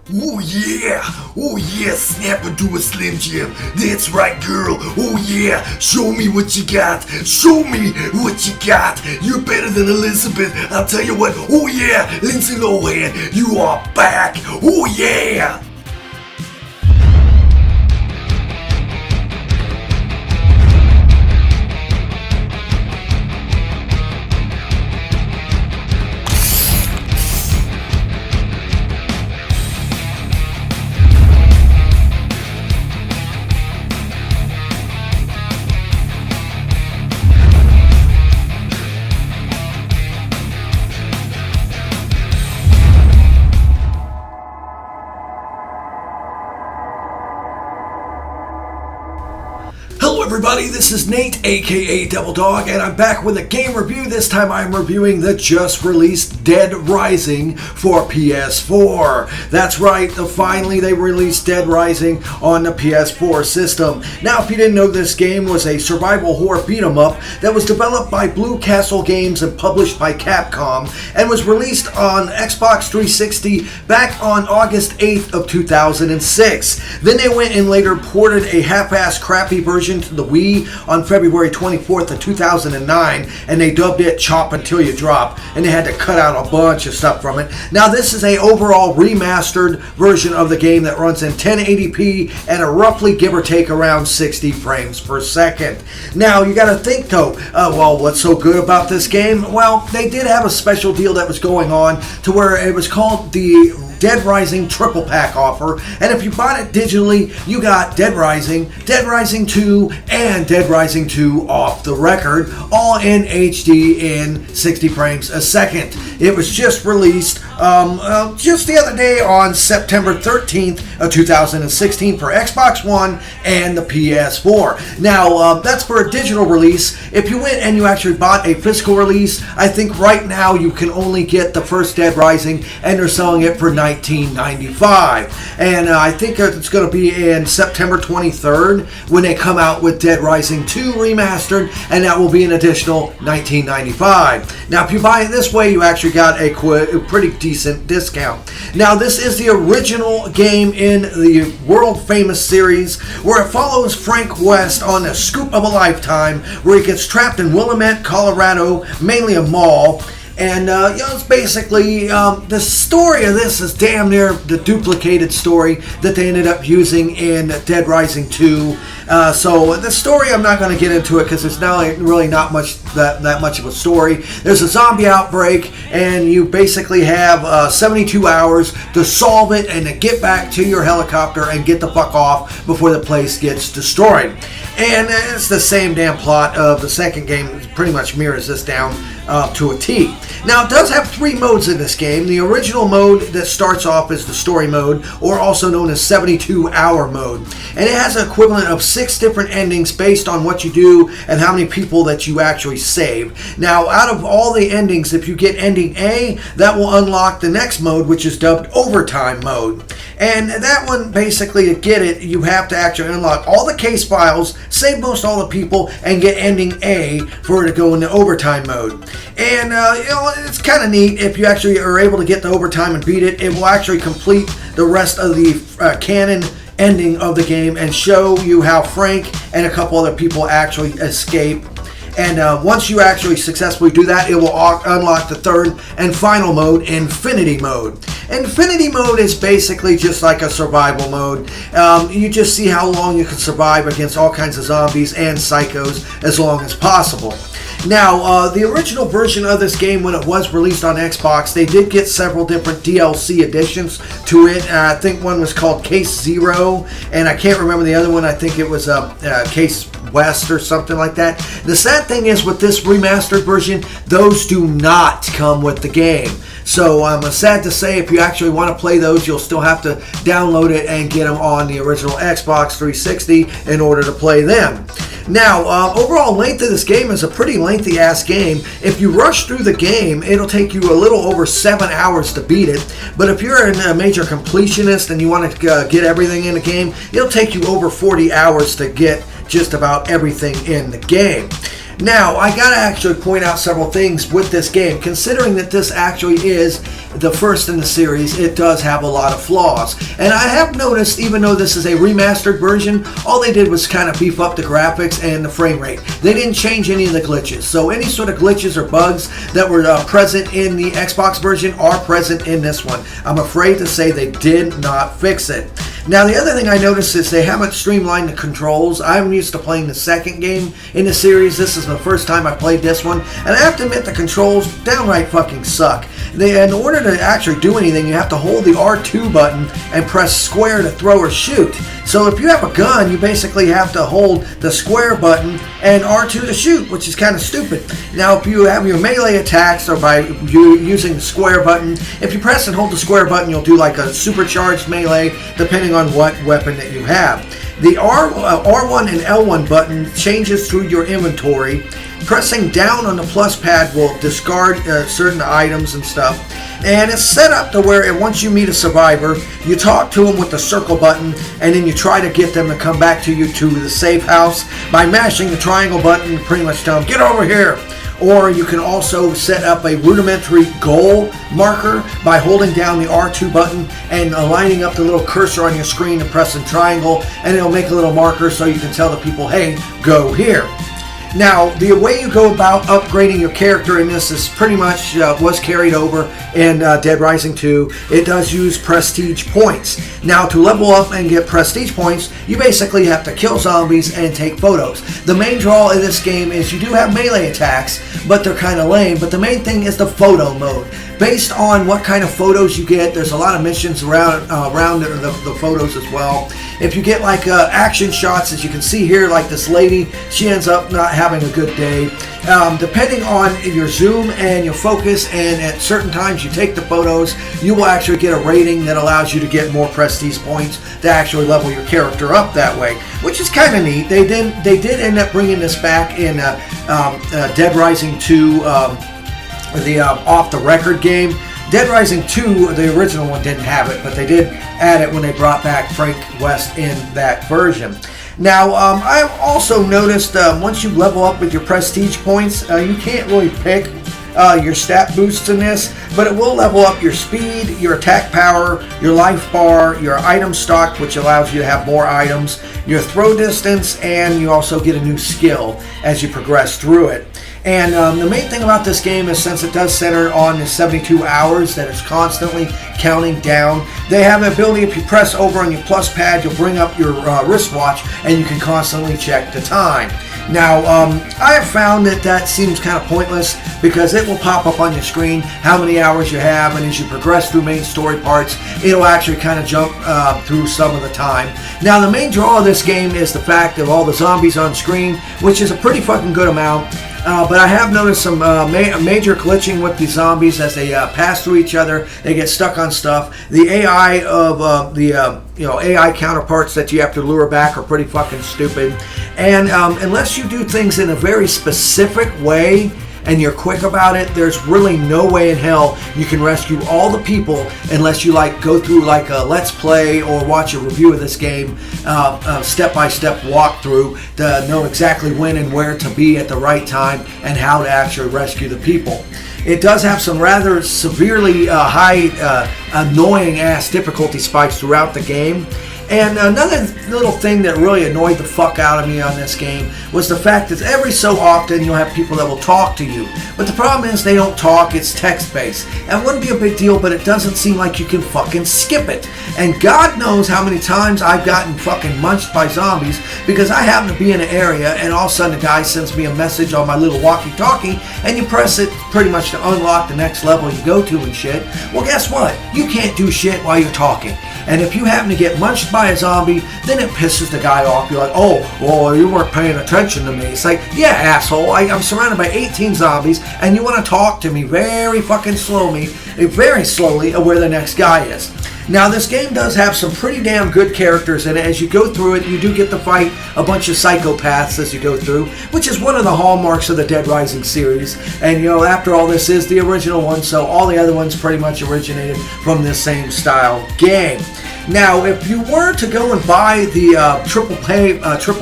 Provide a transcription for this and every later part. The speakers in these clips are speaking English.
Oh yeah, snap into a Slim Jim. That's right, girl. Oh yeah, show me what you got. Show me what you got. You're better than Elizabeth. I'll tell you what. Oh yeah, Lindsay Lohan, you are back. Oh yeah. Hello everybody, this is Nate, aka Devil Dog, and I'm back with a game review. This time I'm reviewing the just released Dead Rising for PS4. That's right, finally they released Dead Rising on the PS4 system. Now if you didn't know, this game was a survival horror beat 'em up that was developed by Blue Castle Games and published by Capcom, and was released on Xbox 360 back on August 8th of 2006. Then they went and later ported a half-assed crappy version to the Wii on February 24th of 2009, and they dubbed it Chop Until You Drop, and they had to cut out a bunch of stuff from it. Now this is a overall remastered version of the game that runs in 1080p and a roughly give or take around 60 frames per second. Now you gotta think though, well, what's so good about this game? Well, they did have a special deal that was going on to where it was called the Dead Rising Triple Pack offer, and if you bought it digitally, you got Dead Rising 2, and Dead Rising 2 Off the Record, all in HD in 60 frames a second. It was just released just the other day on September 13th of 2016 for Xbox One and the PS4. Now, that's for a digital release. If you went and you actually bought a physical release, I think right now you can only get the first Dead Rising, and they're selling it for $19.95. And I think it's going to be in September 23rd when they come out with Dead Rising 2 Remastered, and that will be an additional $19.95. Now, if you buy it this way, you actually got a pretty decent discount. Now, this is the original game in the world-famous series, where it follows Frank West on the scoop of a lifetime, where he gets trapped in Willamette, Colorado, mainly a mall. And, it's basically, the story of this is damn near the duplicated story that they ended up using in Dead Rising 2. So the story, I'm not going to get into it because there's really not much that much of a story. There's a zombie outbreak, and you basically have 72 hours to solve it and to get back to your helicopter and get the fuck off before the place gets destroyed. And it's the same damn plot of the second game. It pretty much mirrors this down to a T. Now, it does have 3 modes in this game. The original mode that starts off as the story mode, or also known as 72-hour mode. And it has an equivalent of 6 different endings based on what you do and how many people that you actually save. Now, out of all the endings, if you get ending A, that will unlock the next mode, which is dubbed Overtime mode. And that one, basically, to get it, you have to actually unlock all the case files, save most all the people, and get ending A for it to go into Overtime mode. And, it's kind of neat. If you actually are able to get the Overtime and beat it, it will actually complete the rest of the canon ending of the game and show you how Frank and a couple other people actually escape. And once you actually successfully do that, it will unlock the third and final mode, Infinity Mode. Infinity Mode is basically just like a survival mode. You just see how long you can survive against all kinds of zombies and psychos as long as possible. Now, the original version of this game, when it was released on Xbox, they did get several different DLC additions to it. I think one was called Case Zero, and I can't remember the other one. I think it was Case West or something like that. The sad thing is, with this remastered version, those do not come with the game. So I'm sad to say, if you actually want to play those, you'll still have to download it and get them on the original Xbox 360 in order to play them. Now, overall length of this game is a pretty lengthy ass game. If you rush through the game, it'll take you a little over 7 hours to beat it. But if you're a major completionist and you want to get everything in the game, it'll take you over 40 hours to get just about everything in the game. Now, I gotta actually point out several things with this game. Considering that this actually is the first in the series, it does have a lot of flaws. And I have noticed, even though this is a remastered version, all they did was kind of beef up the graphics and the frame rate. They didn't change any of the glitches. So any sort of glitches or bugs that were present in the Xbox version are present in this one. I'm afraid to say they did not fix it. Now, the other thing I noticed is they haven't streamlined the controls. I'm used to playing the second game in the series. This is the first time I played this one. And I have to admit, the controls downright fucking suck. In order to actually do anything, you have to hold the R2 button and press square to throw or shoot. So if you have a gun, you basically have to hold the square button and R2 to shoot, which is kind of stupid. Now, if you have your melee attacks or by using the square button, if you press and hold the square button, you'll do like a supercharged melee, depending on what weapon that you have. The R1 and L1 button changes through your inventory. Pressing down on the plus pad will discard certain items and stuff. And it's set up to where once you meet a survivor, you talk to them with the circle button, and then you try to get them to come back to you to the safe house by mashing the triangle button and pretty much tell them, get over here. Or you can also set up a rudimentary goal marker by holding down the R2 button and lining up the little cursor on your screen and pressing triangle, and it'll make a little marker so you can tell the people, hey, go here. Now, the way you go about upgrading your character in this is pretty much was carried over in Dead Rising 2. It does use prestige points. Now, to level up and get prestige points, you basically have to kill zombies and take photos. The main draw in this game is you do have melee attacks, but they're kind of lame. But the main thing is the photo mode. Based on what kind of photos you get, there's a lot of missions around the photos as well. If you get like action shots, as you can see here, like this lady, she ends up not having a good day. Depending on your zoom and your focus, and at certain times you take the photos, you will actually get a rating that allows you to get more prestige points to actually level your character up that way, which is kind of neat. They did end up bringing this back in Dead Rising 2. The off the record game. Dead Rising 2, the original one, didn't have it, but they did add it when they brought back Frank West in that version. Now, I've also noticed once you level up with your prestige points, you can't really pick your stat boosts in this, but it will level up your speed, your attack power, your life bar, your item stock, which allows you to have more items, your throw distance, and you also get a new skill as you progress through it. And the main thing about this game is, since it does center on the 72 hours that it's constantly counting down, they have the ability, if you press over on your plus pad, you'll bring up your wristwatch and you can constantly check the time. Now, I have found that seems kind of pointless, because it will pop up on your screen how many hours you have, and as you progress through main story parts, it'll actually kind of jump through some of the time. Now, the main draw of this game is the fact of all the zombies on screen, which is a pretty fucking good amount. But I have noticed some major glitching with these zombies as they pass through each other. They get stuck on stuff. The AI of AI counterparts that you have to lure back are pretty fucking stupid. And unless you do things in a very specific way and you're quick about it, there's really no way in hell you can rescue all the people unless you go through like a let's play or watch a review of this game, step-by-step walkthrough to know exactly when and where to be at the right time and how to actually rescue the people. It does have some rather severely high, annoying-ass difficulty spikes throughout the game. And another little thing that really annoyed the fuck out of me on this game was the fact that every so often you'll have people that will talk to you. But the problem is they don't talk, it's text-based. And it wouldn't be a big deal, but it doesn't seem like you can fucking skip it. And God knows how many times I've gotten fucking munched by zombies because I happen to be in an area and all of a sudden the guy sends me a message on my little walkie-talkie and you press it pretty much to unlock the next level you go to and shit. Well, guess what? You can't do shit while you're talking. And if you happen to get munched by a zombie, then it pisses the guy off. You're like, oh, well, you weren't paying attention to me. It's like, yeah, asshole, I'm surrounded by 18 zombies, and you want to talk to me very slowly of where the next guy is. Now, this game does have some pretty damn good characters in it. As you go through it, you do get to fight a bunch of psychopaths as you go through, which is one of the hallmarks of the Dead Rising series. And, after all, this is the original one, so all the other ones pretty much originated from this same style game. Now, if you were to go and buy the triple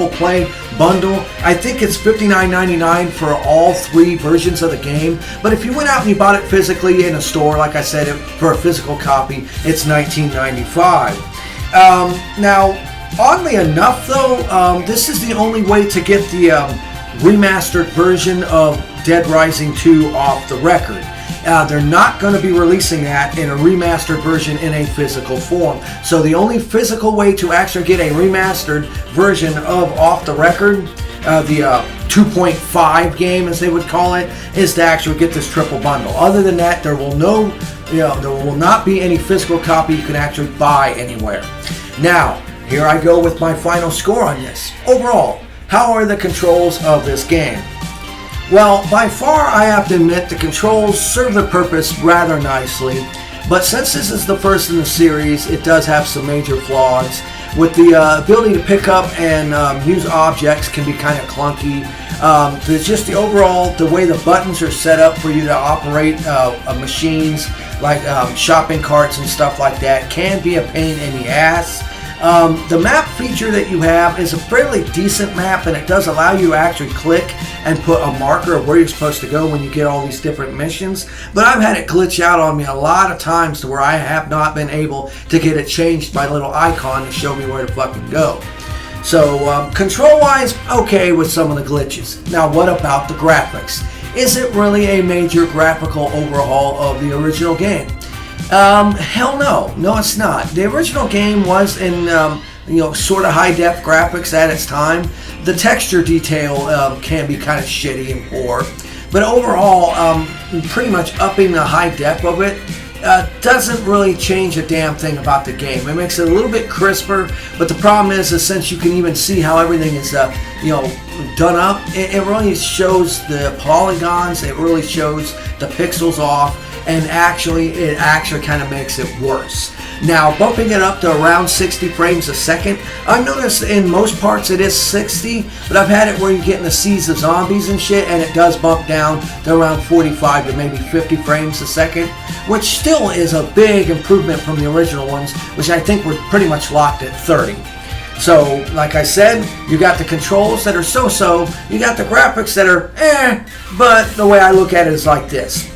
play bundle, I think it's $59.99 for all 3 versions of the game. But if you went out and you bought it physically in a store, like I said, for a physical copy, it's $19.95. Now, oddly enough, though, this is the only way to get the remastered version of Dead Rising 2 off the record. They're not going to be releasing that in a remastered version in a physical form. So the only physical way to actually get a remastered version of Off the Record, the 2.5 game as they would call it, is to actually get this triple bundle. Other than that, there will not be any physical copy you can actually buy anywhere. Now, here I go with my final score on this. Overall, how are the controls of this game? Well, by far, I have to admit the controls serve their purpose rather nicely, but since this is the first in the series, it does have some major flaws. With the ability to pick up and use objects can be kind of clunky. There's just the way the buttons are set up for you to operate machines like shopping carts and stuff like that can be a pain in the ass. The map feature that you have is a fairly decent map, and it does allow you to actually click and put a marker of where you're supposed to go when you get all these different missions. But I've had it glitch out on me a lot of times to where I have not been able to get it changed by a little icon to show me where to fucking go. So control-wise, okay with some of the glitches. Now what about the graphics? Is it really a major graphical overhaul of the original game? Hell no. No, it's not. The original game was in, sort of high-def graphics at its time. The texture detail can be kind of shitty and poor. But overall, pretty much upping the high def of it doesn't really change a damn thing about the game. It makes it a little bit crisper, but the problem is since you can even see how everything is, done up, it really shows the polygons, it really shows the pixels off, and it actually kind of makes it worse. Now, bumping it up to around 60 frames a second, I've noticed in most parts it is 60, but I've had it where you get in the seas of zombies and shit, and it does bump down to around 45 to maybe 50 frames a second, which still is a big improvement from the original ones, which I think were pretty much locked at 30. So, like I said, you got the controls that are so-so, you got the graphics that are but the way I look at it is like this.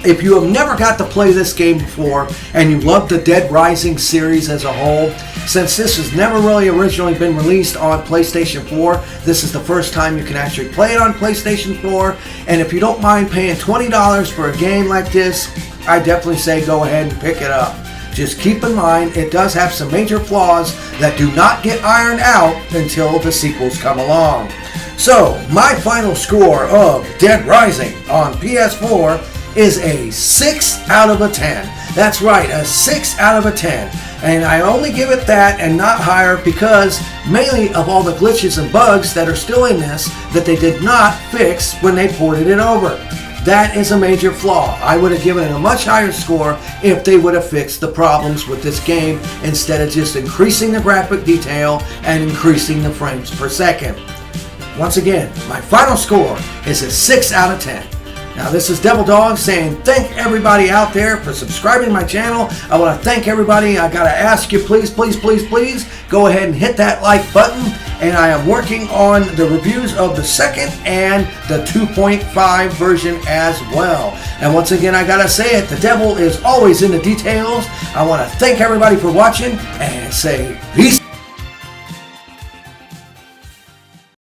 If you have never got to play this game before and you love the Dead Rising series as a whole, since this has never really originally been released on PlayStation 4, this is the first time you can actually play it on PlayStation 4, and if you don't mind paying $20 for a game like this, I definitely say go ahead and pick it up. Just keep in mind, it does have some major flaws that do not get ironed out until the sequels come along. So, my final score of Dead Rising on PS4 is a 6 out of a 10. That's right, a 6 out of a 10. And I only give it that and not higher because mainly of all the glitches and bugs that are still in this that they did not fix when they ported it over. That is a major flaw. I would have given it a much higher score if they would have fixed the problems with this game instead of just increasing the graphic detail and increasing the frames per second. Once again, my final score is a 6 out of 10. Now this is Devil Dog saying thank everybody out there for subscribing to my channel. I want to thank everybody. I got to ask you, please go ahead and hit that like button. And I am working on the reviews of the second and the 2.5 version as well. And once again, I got to say it, the devil is always in the details. I want to thank everybody for watching and say peace.